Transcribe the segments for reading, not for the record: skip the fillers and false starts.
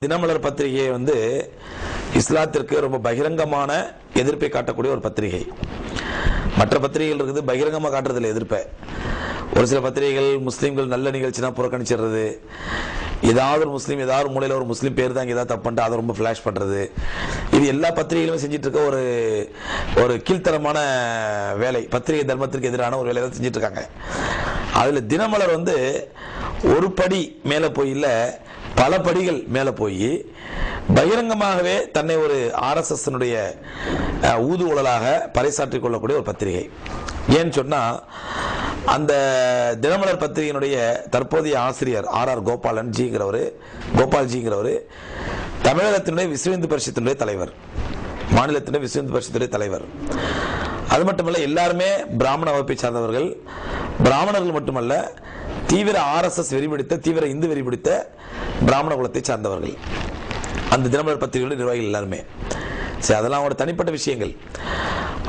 தினமலர் பத்திரிகை இஸ்லாத்திற்கு ரொம்ப பகிரங்கமான எதிர்ப்பை காட்டக்கூடிய ஒரு பத்திரிகை. மற்ற பத்திரிகைகள் இருக்குது பகிரங்கமாக காட்டுறதுல எதிர்ப்பை. ஒரு சில பத்திரிகைகள் முஸ்லீம்கள் நல்ல நிகழ்ச்சினா புறக்கணிச்சிடுறது, ஏதாவது ஒரு முஸ்லீம் ஏதாவது மூலையில் ஒரு முஸ்லீம் பேர் தான் ஏதாவது தப்பு பண்ணிட்டு அதை ரொம்ப ஃபிளாஷ் பண்ணுறது, இது எல்லா பத்திரிகைகளும் செஞ்சுட்டு இருக்க ஒரு கீழ்த்தரமான வேலை, பத்திரிகை தர்மத்திற்கு எதிரான ஒரு வேலையை தான் செஞ்சுட்டு இருக்காங்க. அதில் தினமலர் ஒரு படி மேலே போய் இல்லை, பல படிகள் மேலே போய் பகிரங்கமாகவே தன்னை ஒரு RSS ஊதுகுழலாக பறைசாற்றிக் கொள்ளக்கூடிய ஒரு பத்திரிகை. ஏன்னு சொன்னால், அந்த தினமலர் பத்திரிகையினுடைய தற்போதைய ஆசிரியர் RR கோபால்ஜிங்கிறவர் தமிழகத்தினுடைய விஸ்வ இந்து பரிஷத்தினுடைய தலைவர், மாநிலத்தினுடைய விஸ்வ இந்து பரிஷத்தினுடைய தலைவர். அது மட்டுமல்ல, எல்லாருமே பிராமண வகுப்பை சார்ந்தவர்கள். பிராமணர்கள் மட்டுமல்ல, தீவிர RSS வெறி பிடித்த, தீவிர இந்து வெறி பிடித்த பிராமண குலத்தை சார்ந்தவர்கள் அந்த தினமலர் பத்திரிகைகளுடைய நிர்வாகிகள் எல்லாருமே. சரி, அதெல்லாம் ஒரு தனிப்பட்ட விஷயங்கள்.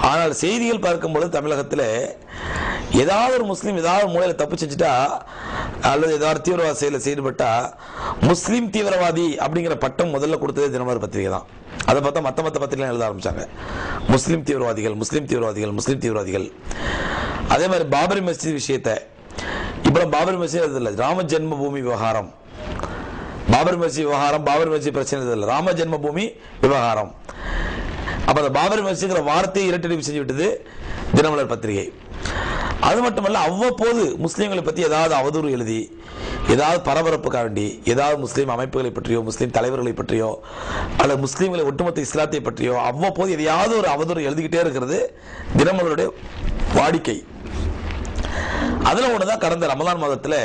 ஆனால் செய்திகள் பார்க்கும்போது தமிழகத்தில் ஏதாவது ஒரு முஸ்லீம் ஏதாவது மூலையில் தப்பு செஞ்சுட்டா அல்லது ஏதாவது தீவிரவாத செயலில் செயல்பட்டா முஸ்லீம் தீவிரவாதி அப்படிங்கிற பட்டம் முதல்ல கொடுத்ததே தினமலர் பத்திரிகை தான். அதை பார்த்தா மற்ற பத்திரிகை எழுத ஆரம்பிச்சாங்க, முஸ்லீம் தீவிரவாதிகள், முஸ்லீம் தீவிரவாதிகள், முஸ்லீம் தீவிரவாதிகள். அதே மாதிரி பாபரி மஸ்ஜித் விஷயத்தை இப்போ பாபரி மஸ்ஜித் இல்லை, ராம ஜென்ம பூமி விவகாரம், பாபரி மஸ்ஜித் விவகாரம், பாபரி மஸ்ஜித் பிரச்சனை இல்லை, ராம ஜென்ம பூமி விவகாரம். அப்ப அந்த பாபரி மஸ்ஜித்ங்கிற வார்த்தையை இரட்டடிப்பு செஞ்சு விட்டது தினமலர் பத்திரிகை. அது மட்டுமல்ல, அவ்வப்போது முஸ்லீம்களை பற்றி ஏதாவது அவதூறு எழுதி, ஏதாவது பரபரப்புக்காக வேண்டி ஏதாவது முஸ்லீம் அமைப்புகளை பற்றியோ, முஸ்லீம் தலைவர்களை பற்றியோ, அல்லது முஸ்லீம்களை ஒட்டுமொத்த இஸ்லாத்தை பற்றியோ அவ்வப்போது எதையாவது ஒரு அவதூறு எழுதிக்கிட்டே இருக்கிறது தினமலருடைய வாடிக்கை. அதுல ஒண்ணுதான் கடந்த ரமலான் மாதத்துல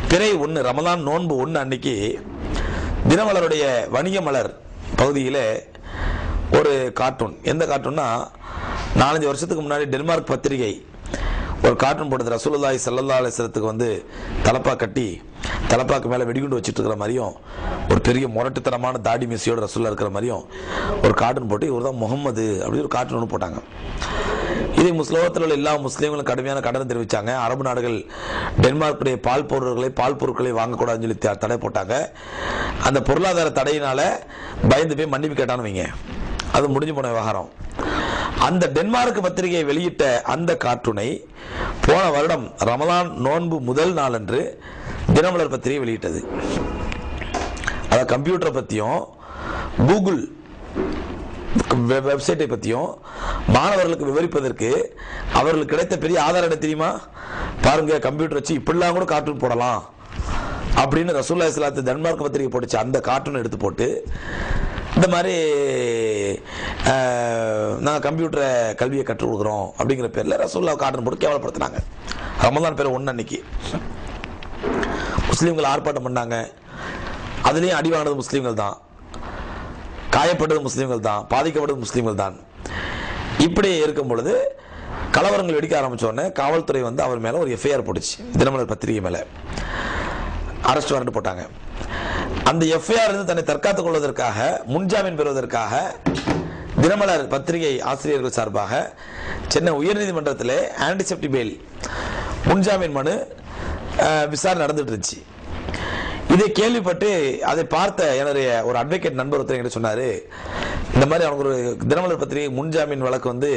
பிறை 1 ரமலான் நோன்பு 1 அன்னைக்கு தினமலருடைய வணிக மலர் பகுதியில ஒரு கார்ட்டூன். எந்த கார்ட்டூன்னா, 4-5 வருஷத்துக்கு முன்னாடி டென்மார்க் பத்திரிகை ஒரு கார்ட்டூன் போட்டது. ரசூலுல்லாஹி ஸல்லல்லாஹு அலைஹி வஸல்லத்துக்கு தலப்பா கட்டி தலப்பாக்கு மேலே வெடிகுண்டு வச்சுட்டு இருக்கிற மாதிரியும், ஒரு பெரிய முரட்டுத்தனமான தாடி மீசையோட ரசூல்லா இருக்கிற மாதிரியும் ஒரு கார்ட்டூன் போட்டு இவர் தான் முகம்மது அப்படி ஒரு கார்ட்டூன் ஒன்று போட்டாங்க. இதை உலகத்தில் உள்ள எல்லா முஸ்லீம்களும் கடுமையான கண்டனம் தெரிவித்தாங்க. அரபு நாடுகள் டென்மார்க்குடைய பால் பொருட்களை வாங்கக்கூடாதுன்னு சொல்லி தடை போட்டாங்க. அந்த பொருளாதார தடையினால பயந்து போய் மன்னிப்பு கேட்டான்னு வைங்க, அது முடிஞ்சு போன விவகாரம். அந்த டென்மார்க் பத்திரிகை வெளியிட்ட அந்த கார்ட்டூனை போன வருடம் ரமலான் நோன்பு முதல் நாள் அன்று தினமலர் பத்திரிகை வெளியிட்டது. அத கம்ப்யூட்டரை பற்றியும் கூகுள் வெப்சைட்டை பற்றியும் மாணவர்களுக்கு விவரிப்பதற்கு அவர்களுக்கு கிடைத்த பெரிய ஆதாரம் என்ன தெரியுமா? பாருங்க, கம்ப்யூட்டர் வச்சு இப்படிலாம் கூட கார்ட்டூன் போடலாம் அப்படின்னு ரசூலுல்லாஹி ஸல்லல்லாஹு அலைஹி வஸல்லம் டென்மார்க் பத்திரிகை போட்டுச்சு. அந்த கார்ட்டூன் எடுத்து போட்டு இந்த மாதிரி நாங்கள் கம்ப்யூட்டரை கல்வியை கற்றுக் கொடுக்குறோம் அப்படிங்கிற பேரில் ரசூலுல்லாஹ் கார்ட்டூன் போட்டு கேவலப்படுத்தினாங்க. ரமலான் பேர் 1 அன்னைக்கு முஸ்லீம்கள் ஆர்ப்பாட்டம் பண்ணாங்க. அதுலேயும் அடி வாங்கினது முஸ்லீம்கள் தான், காயப்பட்டது முஸ்லீம்கள் தான், பாதிக்கப்பட்டது முஸ்லீம்கள் தான். இப்படி இருக்கும் பொழுது கலவரங்கள் வெடிக்க ஆரம்பிச்சோடனே காவல்துறை அவர் மேலே ஒரு FIR போட்டுச்சு. தினமலர் பத்திரிகை மேலே அரெஸ்ட் வாரண்ட் போட்டாங்க. அந்த FIR தன்னை தற்காத்துக் கொள்வதற்காக, முன்ஜாமீன் பெறுவதற்காக தினமலர் பத்திரிகை ஆசிரியர்கள் சார்பாக சென்னை உயர்நீதிமன்றத்தில் ஆன்டிசெப்டி பெயில் முன்ஜாமீன் மனு விசாரணை நடந்துட்டு இருந்துச்சு. இதை கேள்விப்பட்டு அதை பார்த்த என்னுடைய ஒரு அட்வொகேட் நண்பர் ஒருத்தர் என்கிட்ட சொன்னாரு, இந்த மாதிரி அவங்களுக்கு ஒரு தினமலர் பத்திரிகை முன்ஜாமீன் வழக்கு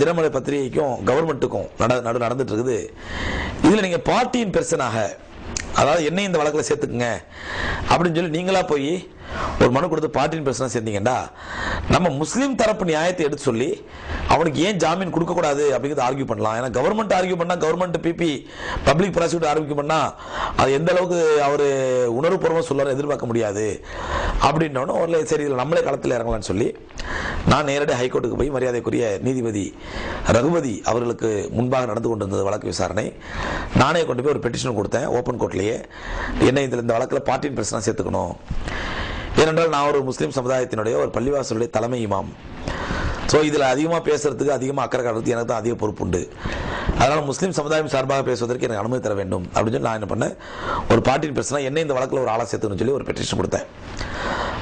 தினமலர் பத்திரிகைக்கும் கவர்மெண்ட்டுக்கும் நடந்துட்டு இருக்குது. இதுல நீங்க பார்ட்டியின் பெர்சனாக, அதாவது என்னையும் இந்த வழக்கில் சேர்த்துக்குங்க அப்படின்னு சொல்லி நீங்களா போய் ஒரு மனு கொடுத்து பார்ட்டியின் பெர்சனாக சேர்ந்தீங்கடா, நம்ம முஸ்லீம் தரப்பு நியாயத்தை எடுத்து சொல்லி அவனுக்கு ஏன் ஜாமீன் கொடுக்கக்கூடாது அப்படிங்கிறது ஆர்கியூ பண்ணலாம். ஏன்னா கவர்மெண்ட் ஆர்கியூ பண்ணால், government PP public prosecutor argue பண்ணால் அது எந்த அளவுக்கு அவர் உணர்வுபூர்வமாக சொல்ல எதிர்பார்க்க முடியாது அப்படின்னோன்னு ஒரு சரி இதில் நம்மளே களத்தில் இறங்கலாம்னு சொல்லி நான் நேரடியாக ஹைகோர்ட்டுக்கு போய் மரியாதைக்குரிய நீதிபதி ரகுபதி அவர்களுக்கு முன்பாக நடந்து கொண்டிருந்தது வழக்கு விசாரணை. நானே கொண்டு போய் ஒரு பெட்டிஷன் கொடுத்தேன் ஓப்பன் கோர்ட்லேயே, என்ன இதில் இந்த வழக்கில் பார்ட்டியின் பெர்சனாக சேர்த்துக்கணும். ஏனென்றால் நான் ஒரு முஸ்லீம் சமுதாயத்தினுடைய ஒரு பள்ளிவாசலுடைய தலைமை இமாம். ஸோ இதில் அதிகமாக பேசுறதுக்கு, அதிகமாக அக்கறை காட்டுறதுக்கு எனக்கு தான் அதிக பொறுப்பு உண்டு. அதனால் முஸ்லீம் சமுதாயம் சார்பாக பேசுவதற்கு எனக்கு அனுமதி தர வேண்டும் அப்படின்னு சொல்லி நான் என்ன பண்ணேன், ஒரு பார்ட்டியின் பெர்சனாக என்ன இந்த வழக்கில் ஒரு ஆளாக சேர்த்துக்கணும்னு சொல்லி ஒரு பெட்டிஷன் கொடுத்தேன்.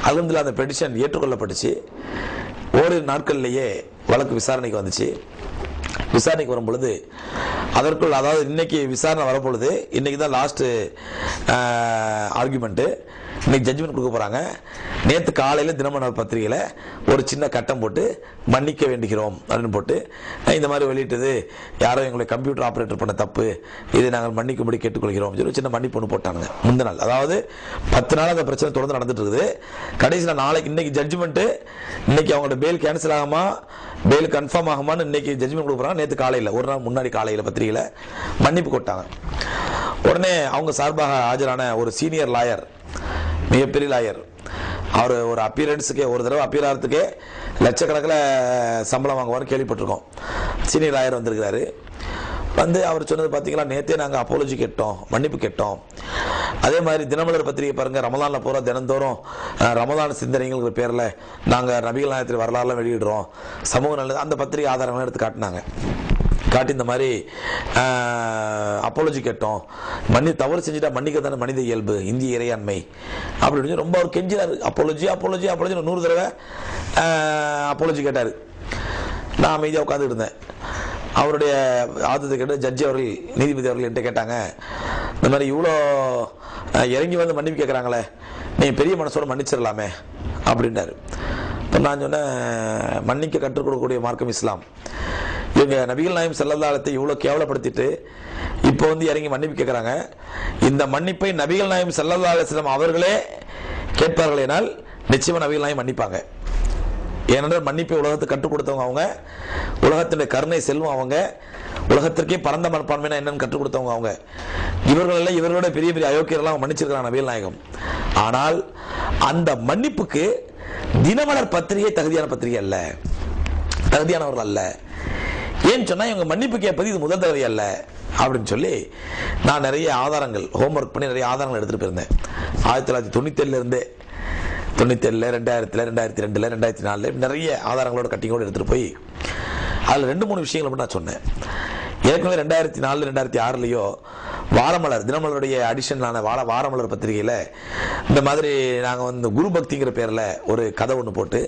அல்ஹம்துலில்லாஹ் அந்த பெட்டிஷன் ஏற்றுக்கொள்ளப்பட்டுச்சு. ஓரிரு நாட்கள்லேயே வழக்கு விசாரணைக்கு வந்துச்சு. விசாரணைக்கு வரும் பொழுது அதற்குள், அதாவது இன்னைக்கு விசாரணை வரப்பொழுது, இன்னைக்கு தான் லாஸ்ட் ஆர்குமெண்ட்டு. இன்னைக்கு ஜட்ஜ்மெண்ட் கொடுக்க போறாங்க. நேற்று காலையில் தினமலர் பத்திரிகையில் ஒரு சின்ன கட்டம் போட்டு மன்னிக்க வேண்டுகிறோம் அப்படின்னு போட்டு, இந்த மாதிரி வெளியிட்டது யாரோ எங்களை கம்ப்யூட்டர் ஆப்ரேட்டர் பண்ண தப்பு, இதை நாங்கள் மன்னிக்கும்படி கேட்டுக்கொள்கிறோம் சொல்லி சின்ன மன்னிப்பு ஒன்று போட்டாங்க முந்தின நாள். அதாவது 10 நாள் அந்த பிரச்சனை தொடர்ந்து நடந்துட்டு இருக்குது. கடைசியில் நாளைக்கு இன்னைக்கு ஜட்ஜ்மெண்ட், இன்னைக்கு அவங்களோட பெயில் கேன்சல் ஆகுமா பெயில் கன்ஃபார்ம் ஆகுமான்னு இன்னைக்கு ஜட்ஜ்மெண்ட் கொடுக்குறாங்க. நேற்று காலையில் ஒரு நாள் முன்னாடி காலையில் பத்திரிகையில் மன்னிப்பு கொட்டாங்க. உடனே அவங்க சார்பாக ஆஜரான ஒரு சீனியர் லாயர், மிகப்பெரிய லாயர், அவர் ஒரு அப்பியரன்ஸுக்கே, ஒரு தடவை அப்பியர் ஆகிறதுக்கே லட்சக்கணக்கில் சம்பளம் வாங்குவார் கேள்விப்பட்டிருக்கோம். சீனியர் லாயர் வந்திருக்கிறாரு. வந்து அவர் சொன்னது பார்த்தீங்களா, நேற்றே நாங்கள் அப்போலஜி கேட்டோம், மன்னிப்பு கேட்டோம். அதே மாதிரி தினமலர் பத்திரிகை பாருங்கள், ரமலானில் போகிற தினந்தோறும் ரமலான் சிந்தனைங்கிற பேரில் நாங்கள் நபிகள் நாயகத்தில் வரலாறுலாம் வெளியிடுறோம், சமூக நல்லது, அந்த பத்திரிகை ஆதாரங்களை எடுத்து காட்டினாங்க. காட்டி இந்த மாதிரி அப்போலஜி கேட்டோம், தவறு செஞ்சுட்டா மன்னிக்க தானே மனித இயல்பு, இந்திய இறையாண்மை அப்படின்னு ரொம்ப அவர் கெஞ்சினார். அப்போலஜி அப்போலஜி அப்போலஜி 100 தடவை அப்போலஜி கேட்டார். நான் அமைதியாக உட்காந்துட்டு இருந்தேன். அவருடைய ஆதத்தை கேட்டு ஜட்ஜி அவர்கள், நீதிபதி அவர்கள் என்கிட்ட கேட்டாங்க, இந்த மாதிரி இவ்வளோ இறங்கி வந்து மன்னிப்பு கேட்குறாங்களே, நீங்கள் பெரிய மனசோட மன்னிச்சிடலாமே அப்படின்ட்டாரு. இப்போ நான் சொன்னேன், மன்னிக்க கற்றுக் கொடுக்கக்கூடிய மார்க்கம் இஸ்லாம். இவங்க நபிகள் நாயகம் ஸல்லல்லாஹு அலைஹி வஸல்லம் இவ்வளோ கேவலப்படுத்திட்டு இப்போ வந்து இறங்கி மன்னிப்பு கேட்குறாங்க. இந்த மன்னிப்பை நபிகள் நாயகம் ஸல்லல்லாஹு அலைஹி வஸல்லம் அவர்களே கேட்பார்கள் என்றால் நிச்சயமாக நபிகள் நாயகம் மன்னிப்பாங்க. ஏனென்றால் மன்னிப்பை உலகத்துக்கு கற்றுக் கொடுத்தவங்க அவங்க, உலகத்தினுடைய கருணை செல்வம் அவங்க, உலகத்திற்கே பரந்த மனப்பான்மைனா என்னன்னு கற்றுக் கொடுத்தவங்க அவங்க. இவர்களெல்லாம் இவர்களோட பெரிய பெரிய அயோக்கியரெல்லாம் மன்னிச்சிருக்கிறாங்க நபிகள் நாயகம். ஆனால் அந்த மன்னிப்புக்கு தினமலர் பத்திரிகை தகுதியான பத்திரிகை அல்ல, தகுதியானவர்கள் அல்ல. ஏன்னு சொன்னா இவங்க மன்னிப்பு கேட்பது இது முதல் தகுதி அல்ல அப்படின்னு சொல்லி நான் நிறைய ஆதாரங்கள் ஹோம்ஒர்க் பண்ணி நிறைய ஆதாரங்கள் எடுத்துட்டு போயிருந்தேன். 1997 இருந்தே 97, 2000, 2002, 2004 நிறைய ஆதாரங்களோட கட்டிங்கோடு எடுத்துட்டு போய் அதில் 2-3 விஷயங்களை மட்டும் நான் சொன்னேன். ஏற்கனவே 2004, 2006 வாரமலர், தினமலருடைய அடிஷனான வாரமலர் பத்திரிகையில் இந்த மாதிரி நாங்கள் வந்து குரு பக்திங்கிற பேரில் ஒரு கதை ஒன்று போட்டு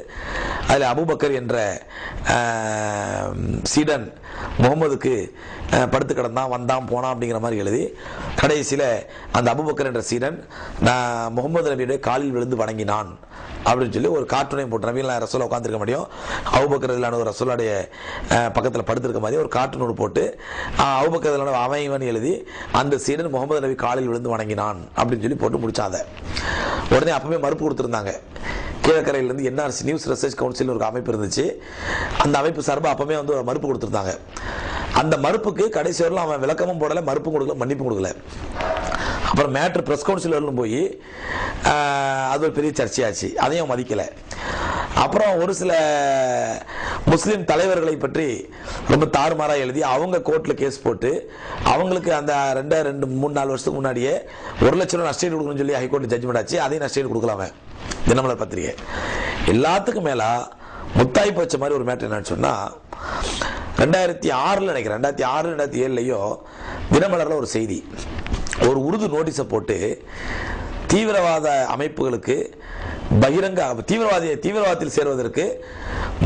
அதில் அபூபக்கர் என்ற சீடன் முகமதுக்கு படுத்து கிடந்தான், வந்தான், போனான் அப்படிங்கிற மாதிரி எழுதி கடைசியில் அந்த அபூபக்கர் என்ற சீடன் நான் முகமது நபியுடைய காலில் விழுந்து வணங்கினான் அப்படின்னு சொல்லி ஒரு கார்ட்டூனையும் போட்டு, நபிகள் நாயகம் ரசூலா உட்காந்துருக்க முடியும், அபூபக்கர் ரலியல்லாஹு அன்ஹு ரசூலுடைய பக்கத்தில் படுத்திருக்க மாதிரி ஒரு கார்ட்டூன் போட்டு அபூபக்கர் ரலியல்லாஹு அன்ஹு அமைவன் எழுதி அந்த சீடன் முகமது நபி காலில் விழுந்து வணங்கினான் அப்படின்னு சொல்லி போட்டு முடிச்சாங்க. உடனே அப்பவே மறுப்பு கொடுத்துருந்தாங்க. கீழக்கரையிலேருந்து என்ஆர்சி நியூஸ் ரிசர்ச் கவுன்சில் ஒரு அமைப்பு இருந்துச்சு, அந்த அமைப்பு சார்பாக அப்பவே வந்து ஒரு மறுப்பு கொடுத்துருந்தாங்க. அந்த மறுப்புக்கு கடைசி வரலாம் அவன் விளக்கமும் போடலை, மறுப்பும் கொடுக்கல, மன்னிப்பும் கொடுக்கல. அப்புறம் மேட்ரு பிரஸ் கவுன்சில் போய் அது ஒரு பெரிய சர்ச்சையாச்சு, அதையும் மதிக்கலை. அப்புறம் ஒரு சில முஸ்லீம் தலைவர்களை பற்றி ரொம்ப தாறுமாறாக எழுதி அவங்க கோர்ட்டில் கேஸ் போட்டு அவங்களுக்கு அந்த 2-3-4 வருஷத்துக்கு முன்னாடியே 1 லட்சம் ரூபா நஷ்டஈடு கொடுக்கணும்னு சொல்லி ஹைகோர்ட் ஜட்ஜ்மெண்ட் ஆச்சு. அதையும் நஷ்டஈடு கொடுக்கலாமே தினமலர் பத்திரிகை. எல்லாத்துக்கும் மேலா முத்தாய்ப்பு வச்ச மாதிரி ஒரு மேட்டர் என்னன்னு சொன்னா, 2006 நினைக்கிறேன், 2006, 2007 தினமலர்ல ஒரு செய்தி, ஒரு உருது நோட்டீஸை போட்டு தீவிரவாத அமைப்புகளுக்கு பகிரங்க தீவிரவாதத்தில் சேர்வதற்கு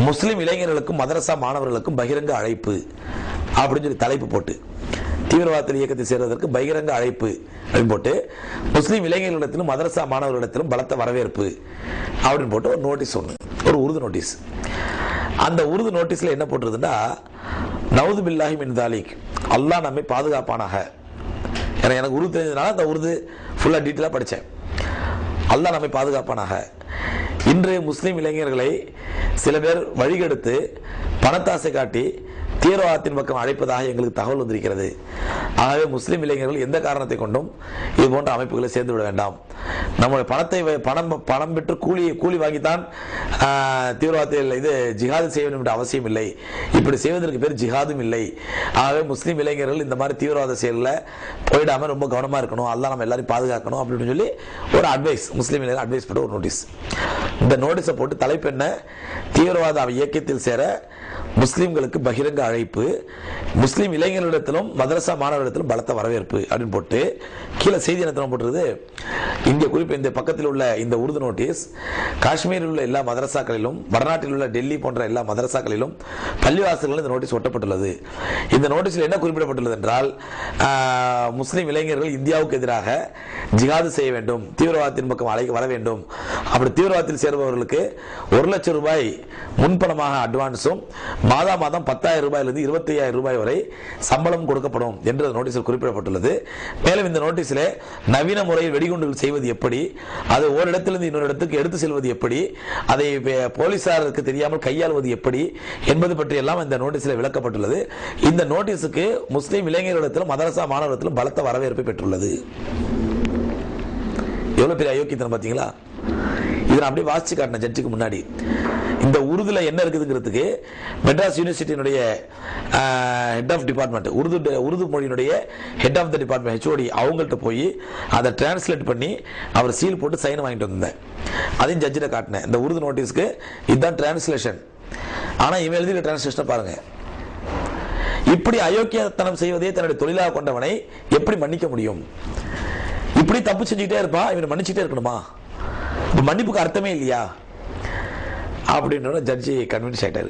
முஸ்லிம் இளைஞர்களுக்கும் மதரசா மாணவர்களுக்கும் பகிரங்க அழைப்பு அப்படின்னு சொல்லி தலைப்பு போட்டு, தீவிரவாத இயக்கத்தில் சேர்வதற்கு பகிரங்க அழைப்பு அப்படின்னு போட்டு, முஸ்லிம் இளைஞர்களிடத்திலும் மதரசா மாணவர்களிடத்திலும் பலத்த வரவேற்பு அப்படின்னு போட்டு ஒரு நோட்டீஸ் ஒன்று, ஒரு உருது நோட்டீஸ். அந்த உருது நோட்டீஸ்ல என்ன போட்டிருதுன்னா, நவுது பில்லாஹி மின் தாலிக், அல்லாஹ் நம்மை பாதுகாப்பானாக. எனக்கு உருது தெரிஞ்சதுனால அந்த உருது ஃபுல்லா டீட்டெயிலா படித்தேன். அல்லாஹ் நம்மை பாதுகாப்பானாக. இன்று முஸ்லிம் இளைஞர்களை சில பேர் வழிகெடுத்து பணத்தாசை காட்டி தீவிரவாதத்தின் பக்கம் அழைப்பதாக எங்களுக்கு தகவல் வந்திருக்கிறது. ஆகவே முஸ்லிம் இளைஞர்கள் எந்த காரணத்தை கொண்டும் இது போன்ற அமைப்புகளை சேர்ந்து விட வேண்டாம். நம்முடைய பணத்தை பணம் பெற்று கூலி வாங்கித்தான் தீவிரவாதத்தில் இது ஜிஹாது செய்ய வேண்டும் என்ற அவசியம் இல்லை. இப்படி செய்வதற்கு பேர் ஜிஹாதும் இல்லை. ஆகவே முஸ்லிம் இளைஞர்கள் இந்த மாதிரி தீவிரவாத செயலில் போயிடாம ரொம்ப கவனமா இருக்கணும், அல்லாஹ் நம்ம எல்லாரையும் பாதுகாக்கணும் அப்படின்னு சொல்லி ஒரு அட்வைஸ், முஸ்லிம் இளைஞர்கள் அட்வைஸ் பண்ண ஒரு நோட்டீஸ். இந்த நோட்டீஸை போட்டு தலைப்பு என்ன, தீவிரவாத இயக்கத்தில் சேர முஸ்லிம்களுக்கு பகிரங்க அழைப்பு, முஸ்லீம் இளைஞர்களிடத்திலும் மதரசா மாணவர்களிடத்திலும் பலத்த வரவேற்பு அப்படின்னு போட்டு கீழே செய்தி என்ன போட்டுருது. இங்கே குறிப்பு இந்த பக்கத்தில் உள்ள இந்த உருது நோட்டீஸ் காஷ்மீரில் உள்ள எல்லா மதரசாக்களிலும், வடநாட்டில் உள்ள டெல்லி போன்ற எல்லா மதரசாக்களிலும், பள்ளிவாசல்களிலும் இந்த நோட்டீஸ் ஒட்டப்பட்டுள்ளது. இந்த நோட்டீஸில் என்ன குறிப்பிடப்பட்டுள்ளது என்றால், முஸ்லீம் இளைஞர்கள் இந்தியாவுக்கு எதிராக ஜிஹாது செய்ய வேண்டும், தீவிரவாதத்தின் பக்கம் அழைக்க வர வேண்டும். அப்படி தீவிரவாதத்தில் சேர்பவர்களுக்கு 1 லட்சம் ரூபாய் முன்பணமாக அட்வான்ஸும் மாதா மாதம் 10,000 ரூபாயிலிருந்து 25,000 ரூபாய் வரை சம்பளம் கொடுக்கப்படும் என்று நோட்டீஸில் குறிப்பிடப்பட்டுள்ளது. மேலும் இந்த நோட்டீஸிலே நவீன முறையில் வெடிகுண்டுகள் செய்வது எப்படி, அது ஒரு இடத்திலிருந்து இன்னொரு இடத்துக்கு எடுத்து செல்வது எப்படி, அதை போலீசாருக்கு தெரியாமல் கையாளுவது எப்படி என்பது பற்றி எல்லாம் இந்த நோட்டீஸில் விளக்கப்பட்டுள்ளது. இந்த நோட்டீஸுக்கு முஸ்லீம் இளைஞர்களிடத்திலும் மதரசா மாணவர்களிடத்திலும் பலத்த வரவேற்பை பெற்றுள்ளது. எவ்வளவு பெரிய அயோக்கியத்தனம் பாத்தீங்களா? இதை நான் அப்படியே வாசிச்சு காட்டின ஜட்ஜுக்கு முன்னாடி. இந்த உருதுல என்ன இருக்குதுங்கிறதுக்கு மெட்ராஸ் யூனிவர்சிட்டியினுடைய ஹெட் ஆஃப் டிபார்ட்மெண்ட், உருது மொழியினுடைய head of the department HOD அவங்கள்ட்ட போய் அதை டிரான்ஸ்லேட் பண்ணி அவர் சீல் போட்டு சைன் வாங்கிட்டு வந்தேன். அதையும் ஜட்ஜிட்ட காட்டினேன். இந்த உருது நோட்டீஸ்க்கு இதுதான் டிரான்ஸ்லேஷன். ஆனா இவன் எழுதிய டிரான்ஸ்லேஷன் பாருங்க. இப்படி அயோக்கியத்தனம் செய்வதே தன்னுடைய தொழிலாக கொண்டவனை எப்படி மன்னிக்க முடியும்? இப்படி தப்பு செஞ்சுக்கிட்டே இருப்பான், இவனை மன்னிச்சுட்டே இருக்கணுமா? மன்னிப்புக்கு அர்த்தமே இல்லையா அப்படின்ற ஜட்ஜி கன்வின்ஸ் ஆயிட்டாரு.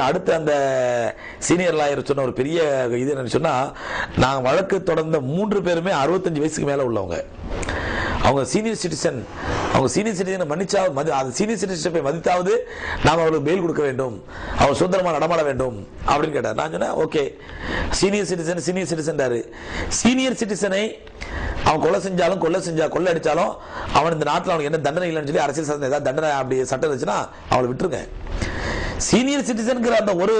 அடுத்து அந்த சீனியர் லாயர் சொன்ன ஒரு பெரிய இது என்னன்னு சொன்னா, நாங்க வழக்கு தொடர்ந்த 3 பேருமே 65 வயசுக்கு மேல உள்ளவங்க. அவங்க சீனியர் சிட்டிசன், அவங்க சீனியர் சிட்டிசனை மன்னிச்சாவது, சீனியர் சிட்டிசனை மதித்தாவது நாம் அவர்களுக்கு பெயில் கொடுக்க வேண்டும், அவர் சுதந்திரமா நடமாட வேண்டும் அப்படின்னு கேட்டார். நான் சொன்னேன் ஓகே, சீனியர் சிட்டிசன் சீனியர் சிட்டிசனை அவன் கொலை செஞ்சாலும் கொள்ளை அடிச்சாலும் அவன் இந்த நாட்டில் அவனுக்கு என்ன தண்டனை இல்லைன்னு சொல்லி அரசியல் சாசனம் ஏதாவது தண்டனை அப்படி சட்டம் இருந்துச்சுன்னா அவளை விட்டுருங்க. சீனியர் சிட்டிசன்கிற அந்த ஒரு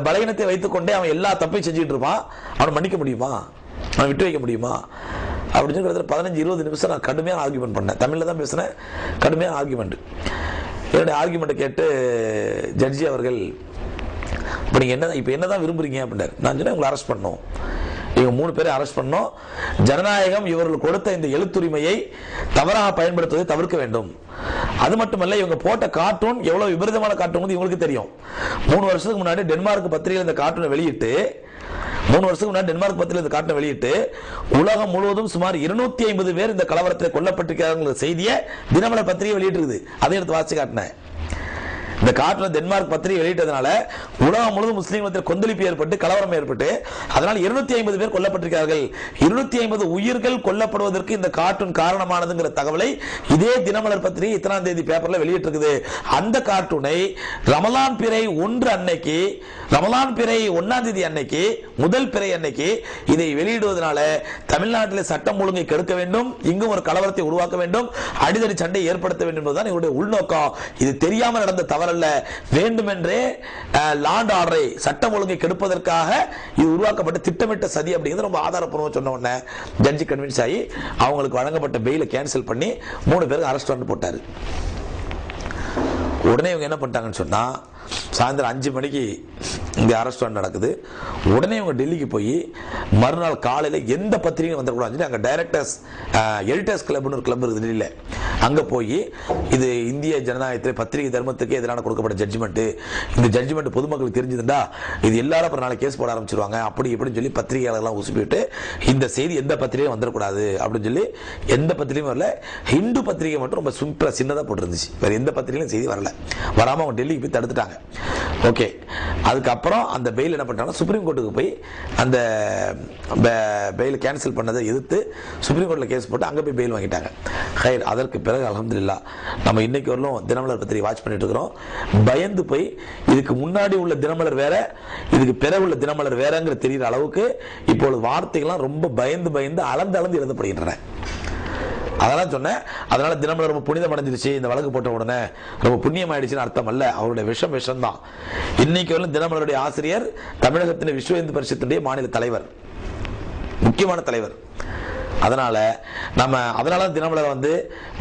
பலகீனத்தை வைத்துக்கொண்டே அவன் எல்லா தப்பையும் செஞ்சுட்டு இருப்பான். அவனை மன்னிக்க முடியுமா? அவன் விட்டு வைக்க முடியுமா? அப்படின்னு சொல்லி 15-20 நிமிஷம் நான் கடுமையான ஆர்கியூமெண்ட் பண்ணேன். தமிழில் தான் பேசினேன், கடுமையான ஆர்கியூமெண்ட். என்னுடைய ஆர்கியூமெண்ட்டை கேட்டு ஜட்ஜி அவர்கள், இப்போ நீங்கள் இப்போ என்னதான் விரும்புறீங்க அப்படின்னாரு. நான் சொன்னேன் உங்களை அரெஸ்ட் பண்ணோம், இவங்க 3 பேரை அரெஸ்ட் பண்ணோம். ஜனநாயகம் இவர்கள் கொடுத்த இந்த எழுத்துரிமையை தவறாக பயன்படுத்துவதை தவிர்க்க வேண்டும். அது மட்டுமல்ல, இவங்க போட்ட கார்ட்டூன் எவ்வளவு விபரீதமான கார்ட்டூன் இவங்களுக்கு தெரியும். 3 வருஷத்துக்கு முன்னாடி டென்மார்க் பத்திரிகையில் இந்த கார்ட்டூனை வெளியிட்டு உலகம் முழுவதும் சுமார் 250 பேர் இந்த கலவரத்தில் கொல்லப்பட்டிருக்கிறார்கள் செய்தியை தினமலர் பத்திரிகை வெளியிட்டு இருக்குது. அதை எடுத்து வாசிச்சு காட்டினேன். இந்த கார்ட்டூன் டென்மார்க் பத்திரிகை வெளியிட்டதனால உலகம் முழுவதும் முஸ்லீம்கள் கொந்தளிப்பு ஏற்பட்டு கலவரம் ஏற்பட்டு அதனால் 250 பேர் கொல்லப்பட்டிருக்கிறார்கள். 250 உயிர்கள் கொல்லப்படுவதற்கு இந்த கார்ட்டூன் காரணமானதுங்கிற தகவலை இதே தினமலர் பத்திரிகை 2ஆம் தேதி பேப்பர்ல வெளியிட்டிருக்குது. அந்த கார்ட்டூனை ரமலான் பிறை 1 அன்னைக்கு, ரமலான் பிறை 1ஆம் தேதி அன்னைக்கு, முதல் பிறை அன்னைக்கு இதை வெளியிடுவதனால தமிழ்நாட்டில் சட்டம் ஒழுங்கை கெடுக்க வேண்டும், இங்கும் ஒரு கலவரத்தை உருவாக்க வேண்டும், அடிதடி சண்டை ஏற்படுத்த வேண்டும் என்பதுதான் இவருடைய உள்நோக்கம். இது தெரியாமல் நடந்த தவறல்ல, வேண்டுமென்றே லாண்ட் ஆர்டரை, சட்டம் ஒழுங்கை கெடுப்பதற்காக இது உருவாக்கப்பட்ட திட்டமிட்ட சதி அப்படிங்கிறது ரொம்ப ஆதாரப்பூர்வமாக சொன்ன உடனே ஜட்ஜி கன்வின்ஸ் ஆகி அவங்களுக்கு வழங்கப்பட்ட பெயிலை கேன்சல் பண்ணி 3 பேருக்கு அரெஸ்ட் வாரண்ட் போட்டாரு. உடனே இவங்க என்ன பண்ணிட்டாங்கன்னு சொன்னா, சாயந்தரம் 5 மணிக்கு இந்த அரெஸ்ட் வாரண்ட் நடக்குது. உடனே இவங்க டெல்லிக்கு போய் மறுநாள் காலையில் எந்த பத்திரிகையும் வந்துடக்கூடாது, அங்கே டைரக்டர்ஸ் எடிட்டர்ஸ் கிளப்னு ஒரு கிளப் இருக்குது டெல்லியில், அங்கே போய் இது இந்திய ஜனநாயகத்தில் பத்திரிகை தர்மத்துக்கு எதிரான கொடுக்கப்பட்ட ஜட்ஜ்மெண்ட், இந்த ஜட்ஜ்மெண்ட் பொதுமக்களுக்கு தெரிஞ்சதுண்டா இது எல்லாரும் அப்புறம் நாளைக்கு கேஸ் போட ஆரம்பிச்சிருவாங்க அப்படி இப்படின்னு சொல்லி பத்திரிகையாளர்லாம் உசுப்பிட்டு இந்த செய்தி எந்த பத்திரிகையும் வந்துடக்கூடாது அப்படின்னு சொல்லி எந்த பத்திரிகையும் வரல. ஹிந்து பத்திரிகை மட்டும் ரொம்ப சிம்பிளா சின்னதாக போட்டுருந்துச்சு, வேற எந்த பத்திரிகையும் செய்தி வரல. வராமல் அவங்க டெல்லிக்கு போய் தடுத்துட்டாங்க. ஓகே, அதுக்கப்புறம் அந்த பெயில் என்ன பண்ணிட்டாங்கன்னா சுப்ரீம் கோர்ட்டுக்கு போய் அந்த பெயில் கேன்சல் பண்ணதை எதிர்த்து சுப்ரீம் கோர்ட்டில் கேஸ் போட்டு அங்கே போய் பெயில் வாங்கிட்டாங்க. ஹைர், அதற்கு பிறகு அல்ஹம்துலில்லாஹ் நம்ம இன்னைக்கு வரலும் தினமலர் பத்திரிகை வாட்ச் பண்ணிட்டு இருக்கிறோம். பயந்து போய் இதுக்கு முன்னாடி உள்ள தினமலர் வேற, இதுக்கு பிறகு உள்ள தினமலர் வேறங்கிற தெரிகிற அளவுக்கு இப்பொழுது வார்த்தைகள்லாம் ரொம்ப பயந்து அளந்து எழுதப்படுகின்றன. அதெல்லாம் சொன்னேன். அதனால தினமலர் ரொம்ப புனிதம் அடைஞ்சிருச்சு, இந்த வழக்கு போட்ட உடனே ரொம்ப புண்ணியம் ஆயிடுச்சுன்னு அர்த்தம் அல்ல. அவருடைய விஷம் தான். இன்னைக்கு வரலும் தினமலருடைய ஆசிரியர் தமிழகத்தின் விஸ்வ இந்து பரிஷத்துடைய மாநில தலைவர், முக்கியமான தலைவர். அதனால தினமலரை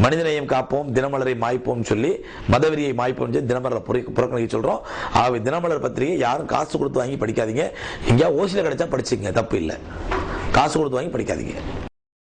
மனிதநேயம் காப்போம், தினமலரை மாய்ப்போம் சொல்லி மதவெறியை மாய்ப்போம் சொல்லி தினமலரை புறக்கணிக்க சொல்றோம். ஆகவே தினமலர் பத்திரிகை யாரும் காசு கொடுத்து வாங்கி படிக்காதீங்க. எங்கேயா ஓசில கிடைச்சா படிச்சுங்க, தப்பு இல்லை. காசு கொடுத்து வாங்கி படிக்காதீங்க.